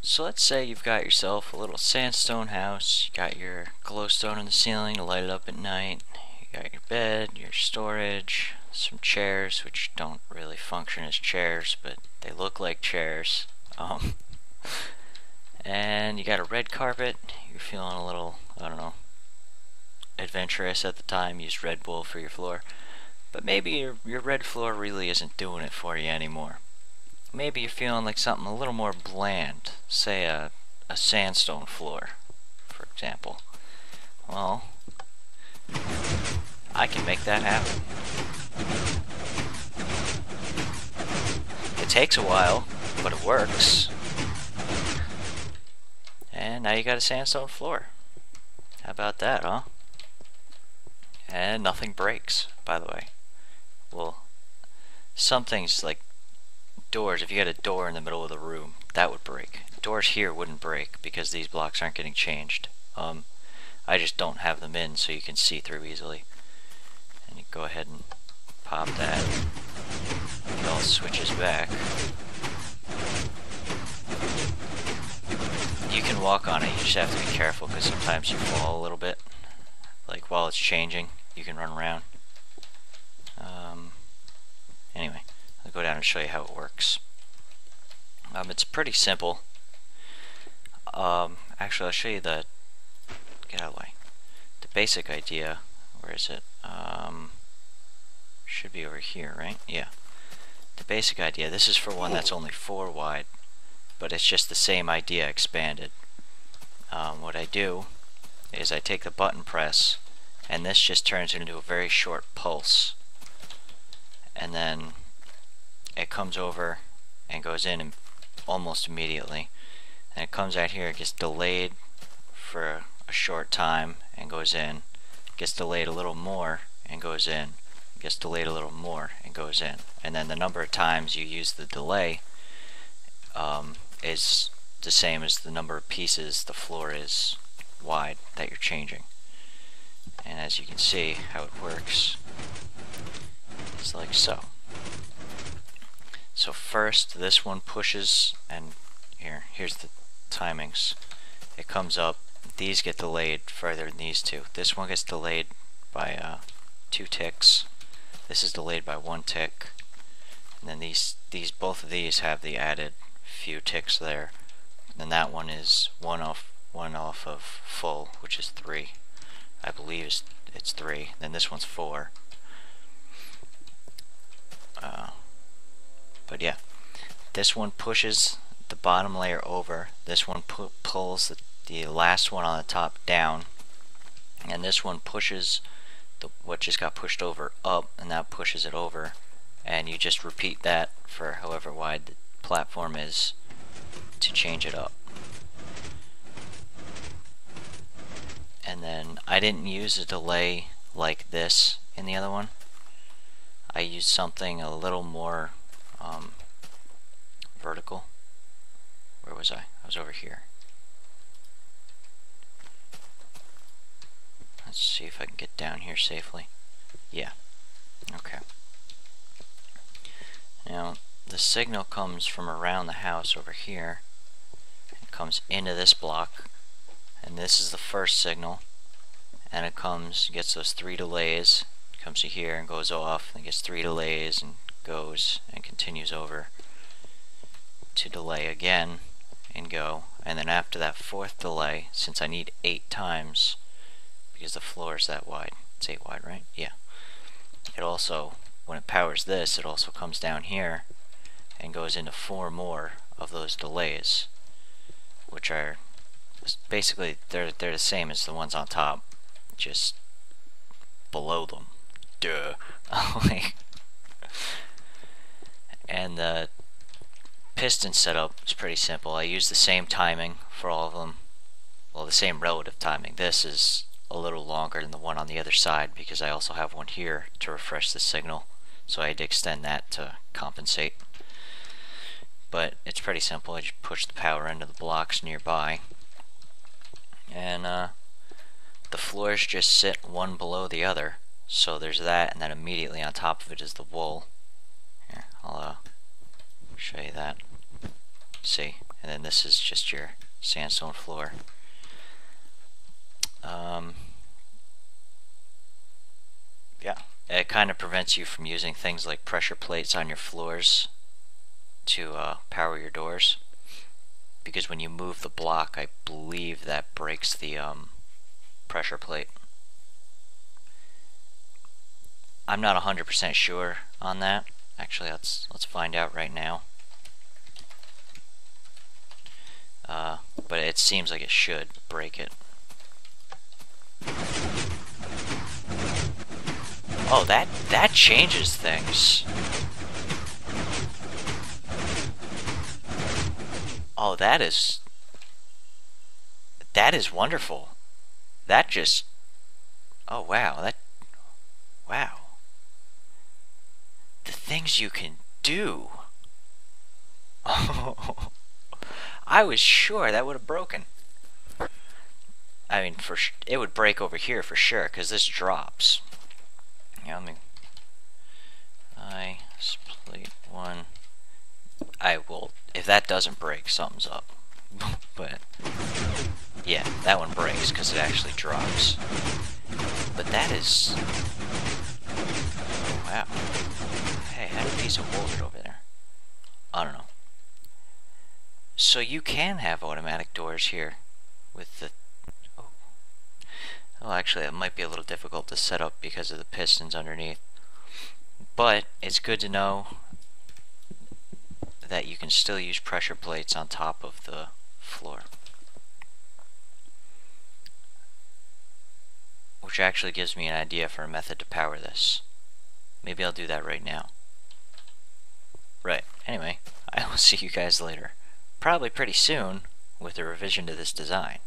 So let's say you've got yourself a little sandstone house, you got your glowstone in the ceiling to light it up at night, you got your bed, your storage, some chairs which don't really function as chairs but they look like chairs, and you got a red carpet. You're feeling a little, I don't know, adventurous at the time, used Red Bull for your floor, but maybe your red floor really isn't doing it for you anymore. Maybe you're feeling like something a little more bland, say a sandstone floor, for example. Well, I can make that happen. It takes a while, but it works. And now you got a sandstone floor. How about that, huh? And nothing breaks, by the way. Well, some things like doors, if you had a door in the middle of the room, that would break. Doors here wouldn't break because these blocks aren't getting changed. I just don't have them in so you can see through easily. And you go ahead and pop that. It all switches back. You can walk on it, you just have to be careful because sometimes you fall a little bit. Like while it's changing, you can run around. Anyway, I'll go down and show you how it works. It's pretty simple. Actually, I'll show you the, get out of the way, the basic idea. Where is it? Should be over here, right? Yeah. The basic idea, this is for one that's only 4 wide, but it's just the same idea expanded. What I do is I take the button press, and this just turns into a very short pulse. And then it comes over and goes in almost immediately. And it comes out here, it gets delayed for a short time and goes in. It gets delayed a little more and goes in. It gets delayed a little more and goes in. And then the number of times you use the delay is the same as the number of pieces the floor is wide that you're changing. And as you can see how it works, it's like so. So first this one pushes, and here's the timings. It comes up, these get delayed further than these two. This one gets delayed by 2 ticks. This is delayed by 1 tick. And then both of these have the added few ticks there. And then that one is one off of full, which is 3. I believe it's 3. Then this one's 4. But yeah, this one pushes the bottom layer over. This one pulls the last one on the top down, and this one pushes what just got pushed over up, and that pushes it over. And you just repeat that for however wide the platform is to change it up. And then I didn't use a delay like this in the other one. I used something a little more vertical. Where was I? I was over here. Let's see if I can get down here safely. Yeah. Okay. Now the signal comes from around the house over here. It comes into this block, and this is the first signal. And it gets those 3 delays. It comes to here and goes off, and gets 3 delays and goes and continues over to delay again and go. And then after that 4th delay, since I need 8 times because the floor is that wide, it's 8 wide, right? Yeah. It also, when it powers this, it also comes down here and goes into 4 more of those delays, which are basically they're the same as the ones on top, just below them. Duh. And the piston setup is pretty simple. I use the same timing for all of them. Well, the same relative timing. This is a little longer than the one on the other side because I also have one here to refresh the signal, so I had to extend that to compensate. But it's pretty simple. I just push the power into the blocks nearby, and the floors just sit one below the other. So there's that, and then immediately on top of it is the wool. Here, I'll show you that. See? And then this is just your sandstone floor. Yeah, it kind of prevents you from using things like pressure plates on your floors to power your doors, because when you move the block, I believe that breaks the pressure plate. I'm not 100% sure on that. Actually, let's find out right now. But it seems like it should break it. Oh, that changes things. Oh, that is wonderful. That just, oh wow, wow. The things you can do. Oh, I was sure that would have broken. I mean, it would break over here for sure, because this drops. Yeah, I split one. I will, if that doesn't break, something's up. But yeah, that one breaks because it actually drops. But that is, oh, wow. Hey, how did a piece of wool get over there? I don't know. So you can have automatic doors here with the, oh, well, actually it might be a little difficult to set up because of the pistons underneath, but it's good to know that you can still use pressure plates on top of the floor, which actually gives me an idea for a method to power this. Maybe I'll do that right now. Right, anyway, I will see you guys later. Probably pretty soon with a revision to this design.